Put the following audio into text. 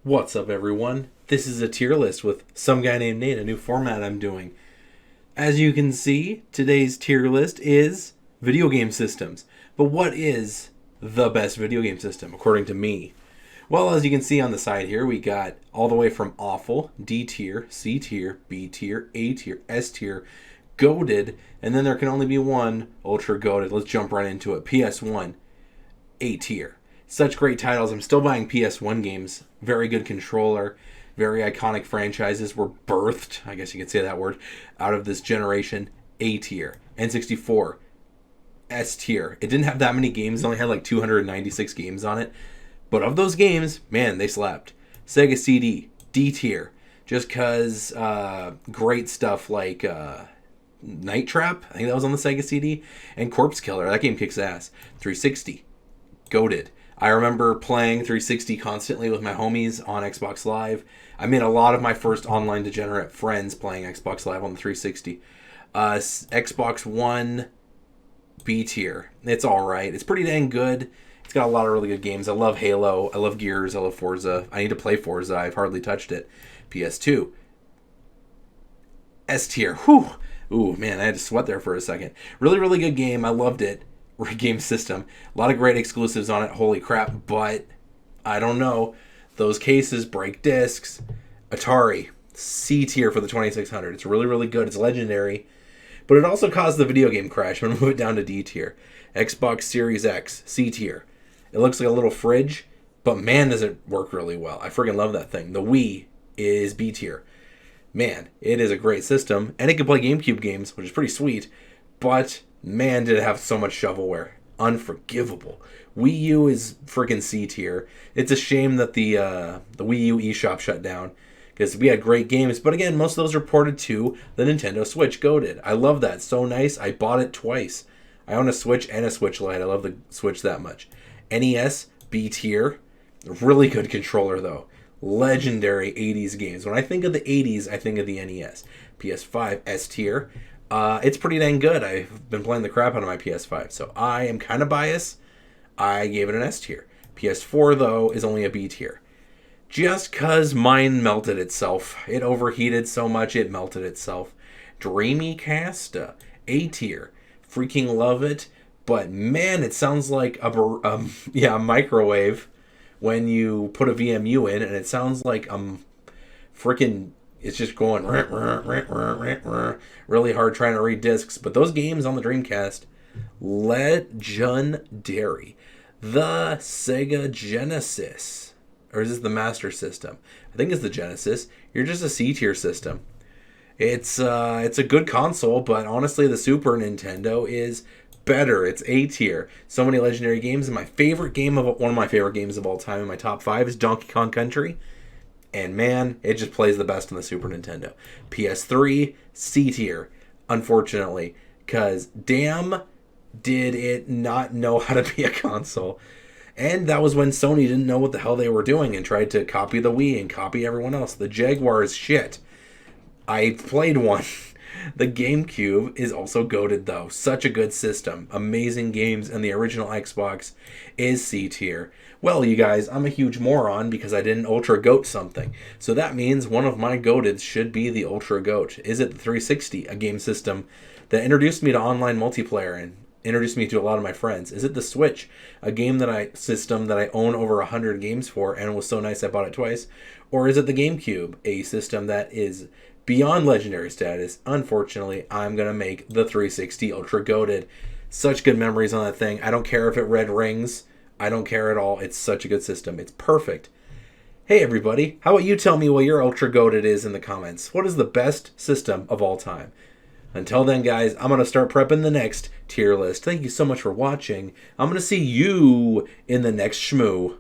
What's up, everyone? This is a tier list with some guy named Nate, a new format I'm doing. As you can see, today's tier list is video game systems. But what is the best video game system, according to me? Well, as you can see on the side here, we got all the way from awful, D tier, C tier, B tier, A tier, S tier, goated, and then there can only be one ultra goated. Let's jump right into it. PS1, A tier. Such great titles. I'm still buying PS1 games. Very good controller. Very iconic franchises were birthed, I guess you could say that word, out of this generation. A tier. N64, S tier. It didn't have that many games. It only had like 296 games on it. But of those games, man, they slapped. Sega CD, D tier. Just because great stuff like Night Trap, I think that was on the Sega CD, and Corpse Killer. That game kicks ass. 360, goated. I remember playing 360 constantly with my homies on Xbox Live. I made a lot of my first online degenerate friends playing Xbox Live on the 360. Xbox One, B tier. It's alright. It's pretty dang good. It's got a lot of really good games. I love Halo. I love Gears. I love Forza. I need to play Forza. I've hardly touched it. PS2. S tier. Whew. Ooh, man, I had to sweat there for a second. Really, really good game. I loved it. Game system. A lot of great exclusives on it. Holy crap. But I don't know. Those cases break discs. Atari. C tier for the 2600. It's really, really good. It's legendary. But it also caused the video game crash. I'm going to move it down to D tier. Xbox Series X. C tier. It looks like a little fridge. But man, does it work really well. I freaking love that thing. The Wii is B tier. Man, it is a great system. And it can play GameCube games, which is pretty sweet. But man, did it have so much shovelware. Unforgivable. Wii U is freaking C tier. It's a shame that the Wii U eShop shut down because we had great games. But again, most of those are ported to the Nintendo Switch. Goated. I love that. So nice. I bought it twice. I own a Switch and a Switch Lite. I love the Switch that much. NES, B tier. Really good controller, though. Legendary 80s games. When I think of the 80s, I think of the NES. PS5, S tier. It's pretty dang good. I've been playing the crap out of my PS5, so I am kind of biased. I gave it an S tier. PS4, though, is only a B tier. Just because mine melted itself. It overheated so much, it melted itself. Dreamcast, A tier. Freaking love it. But man, it sounds like a microwave when you put a VMU in, and it sounds like freaking it's just going really hard trying to read discs. But those games on the Dreamcast, legendary. The Sega Genesis, or is this the Master System? I think it's the Genesis. You're just a C tier system. It's a good console, but honestly, the Super Nintendo is better. It's A tier. So many legendary games, and one of my favorite games of all time in my top 5 is Donkey Kong Country. And man, it just plays the best on the Super Nintendo. PS3, C tier, unfortunately. Because damn, did it not know how to be a console. And that was when Sony didn't know what the hell they were doing and tried to copy the Wii and copy everyone else. The Jaguar is shit. I played one. The GameCube is also goated, though. Such a good system. Amazing games, and the original Xbox is C tier. Well, you guys, I'm a huge moron because I didn't Ultra Goat something. So that means one of my goateds should be the Ultra Goat. Is it the 360, a game system that introduced me to online multiplayer and introduced me to a lot of my friends? Is it the Switch, a system that I own over 100 games for and was so nice I bought it twice? Or is it the GameCube, a system that is beyond legendary status? Unfortunately, I'm going to make the 360 Ultra Goated. Such good memories on that thing. I don't care if it red rings. I don't care at all. It's such a good system. It's perfect. Hey everybody, how about you tell me what your Ultra Goated is in the comments? What is the best system of all time? Until then, guys, I'm going to start prepping the next tier list. Thank you so much for watching. I'm going to see you in the next shmoo.